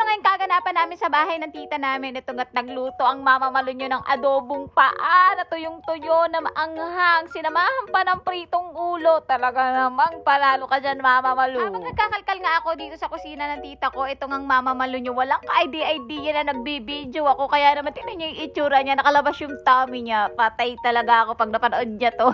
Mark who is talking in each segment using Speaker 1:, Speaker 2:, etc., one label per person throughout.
Speaker 1: nga yung kaganapan namin sa bahay ng tita namin. Ito nga't nagluto ang mama Malu nyo ng adobong paa na tuyong-tuyo na maanghang. Sinamahan pa ng pritong ulo. Talaga namang palalo ka dyan, mama Malu. Habang nagkakalkal nga ako dito sa kusina ng tita ko, ito ngang mama Malu nyo, walang ka-idea na nagbibideo ako. Kaya naman tingnan nyo yung itsura niya, nakalabas yung tummy niya. Patay talaga ako pag napanood niya to.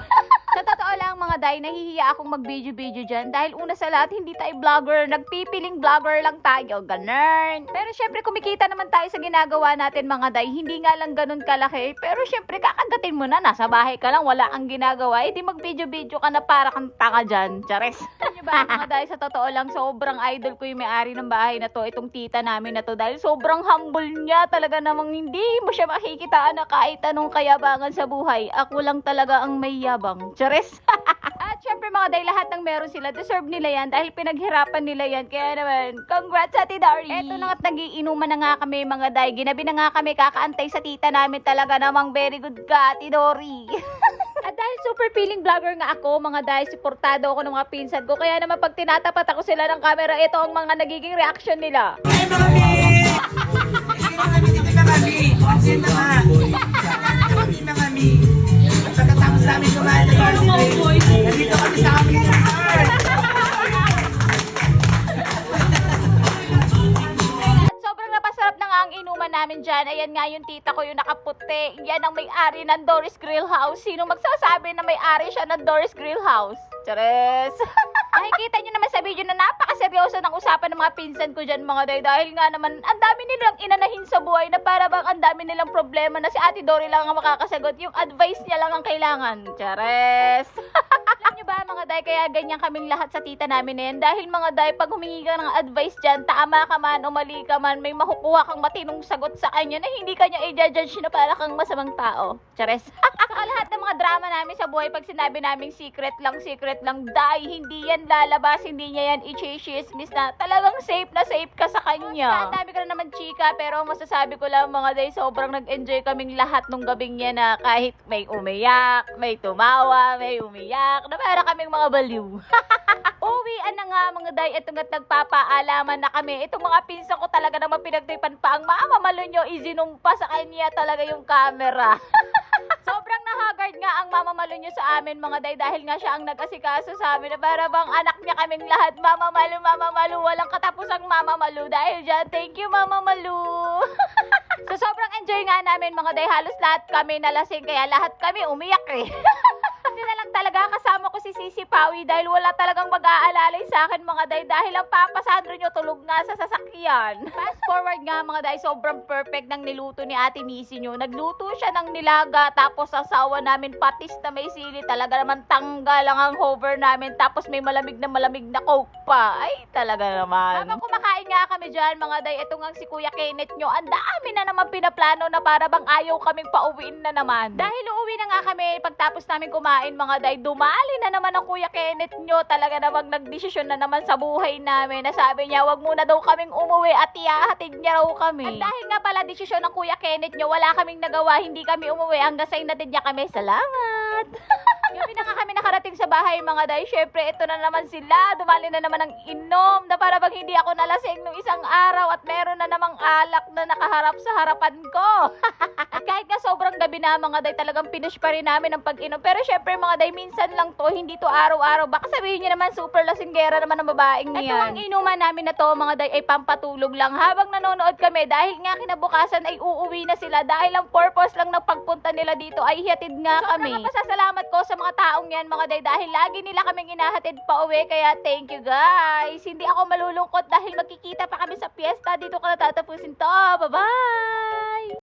Speaker 1: Sa totoo lang mga day, nahihiya akong mag-video dyan dahil una sa lahat, hindi tayo vlogger. Nagpipiling vlogger lang tayo. Ganun. Pero syempre, kumikita naman tayo sa ginagawa natin mga day. Hindi nga lang ganun kalaki. Pero syempre, kakagatin mo na. Nasa bahay ka lang, wala kang ginagawa. Eh di mag-video ka na para kang tanga dyan. Chares. Ano ba mga day, sa totoo lang, sobrang idol ko yung may-ari ng bahay na to. Itong tita namin na to. Dahil sobrang humble niya. Talaga namang hindi mo siya makikitaan na kahit anong kayabangan sa buhay. Ako lang talaga ang may yabang. Chares. At syempre mga day, lahat ng meron sila, deserve nila yan dahil pinaghirapan nila yan. Kaya naman, congrats Ate Dari. Eto na nga't nagiinuman na nga kami mga day. Ginabi na nga kami kakaantay sa tita namin. Talaga namang very good ka, Ate Dory. At dahil super feeling vlogger nga ako, mga day, suportado ako ng mga pinsan ko. Kaya naman pag tinatapat ako sila ng camera, ito ang mga nagiging reaction nila.
Speaker 2: Ay, mami! Hindi na mami! Kasi na nga! Hindi na mami! At pagkatapos namin kumain sa varsity, nandito kami sa aming resort!
Speaker 1: At sobrang napasarap na nga ang inuman namin dyan. Ayan nga yung tita ko, yung nakaputi. Yan ang may-ari ng Doris Grill House. Sino magsasabi na may-ari siya ng Doris Grill House? Chares! Nakikita nyo naman sa video na napakaseryoso ng usapan ng mga pinsan ko dyan mga day. Dahil nga naman, ang dami nilang inanahin sa buhay na para bang ang dami nilang problema na si Ate Dory lang ang makakasagot. Yung advice niya lang ang kailangan. Chares! Alam nyo ba mga day, kaya ganyan kaming lahat sa tita namin na yan. Dahil mga day, pag humingi ka ng advice dyan, tama ka man o mali ka man, may makukuha kang matinong sagot sa kanya na hindi kanya i-judge na para kang masamang tao. Chares! Saka lahat ng mga drama namin sa buhay, pag sinabi naming secret lang, day, hindi yan lalabas, hindi niya yan i-chismis na talagang safe ka sa kanya. Ang dami ka na naman chika, pero masasabi ko lang mga day, sobrang nag-enjoy kaming lahat nung gabing yan na kahit may umiyak, may tumawa, may umiyak, na para kaming mga baliw. Uwian na nga mga day, ito nga't nagpapaalaman na kami. Itong mga pinsan ko talaga naman pinagtipan pa ang mama Malu nyo, isinumpa sa kanya talaga yung camera. Sobrang nahagard nga ang mama Malu nyo sa amin mga day dahil nga siya ang nag-asikaso sa amin na para bang anak niya kaming lahat. Mama Malu, walang katapusang mama Malu. Dahil dyan, thank you mama Malu. So sobrang enjoy nga namin mga day, halos lahat kami nalasing kaya lahat kami umiyak eh. Hindi na lang talaga kasama ko si Sisi Pawi dahil wala talagang mag-aalalay sa akin mga day dahil ang Papa Sandro nyo tulog nga sa sasakyan. Fast forward nga mga day, sobrang perfect ng niluto ni Ate Missy nyo. Nagluto siya ng nilaga tapos asawa namin patis na may sili. Talaga naman tanggal lang ang hover namin tapos may malamig na coke pa. Ay talaga naman. Habang kumakain nga kami dyan mga day, ito nga si Kuya Kenneth nyo. Ang dami na naman pinaplano na para bang ayaw kaming pauwiin na naman. Dahil uuwi na nga kami pagtapos namin kumain mga day, dumali na naman ang Kuya Kenneth nyo. Talaga namang nagdesisyon na naman sa buhay namin na sabi niya wag muna daw kaming umuwi at ihahatid niya raw kami. At dahil nga pala desisyon ng Kuya Kenneth nyo, wala kaming nagawa, hindi kami umuwi hanggang sa inatid niya kami. Salamat! Yung na nga kami nakarating sa bahay mga day, syempre ito na naman sila, dumali na naman ang inom na para bang hindi ako nalasing nung isang araw at meron na namang alak na nakaharap sa harapan ko. At kahit nga sobrang gabi na mga day, talagang pinush pa rin namin ang pag-inom. Pero syempre mga day, minsan lang to, hindi to araw-araw. Baka sabihin niyo naman super lasinggera naman ang babaeng niyan. Ito ang inuman namin na to mga day ay pampatulog lang habang nanonood kami dahil nga kinabukasan ay uuwi na sila dahil ang purpose lang ng pagpunta nila dito ay hihatid nga kami. Sobrang pasasalamat ko sa mga taong yan mga day dahil lagi nila kaming inahatid pa uwi kaya thank you guys. Hindi ako malulungkot dahil magkikita pa kami sa piyesta. Dito ko na tatapusin to. Bye-bye!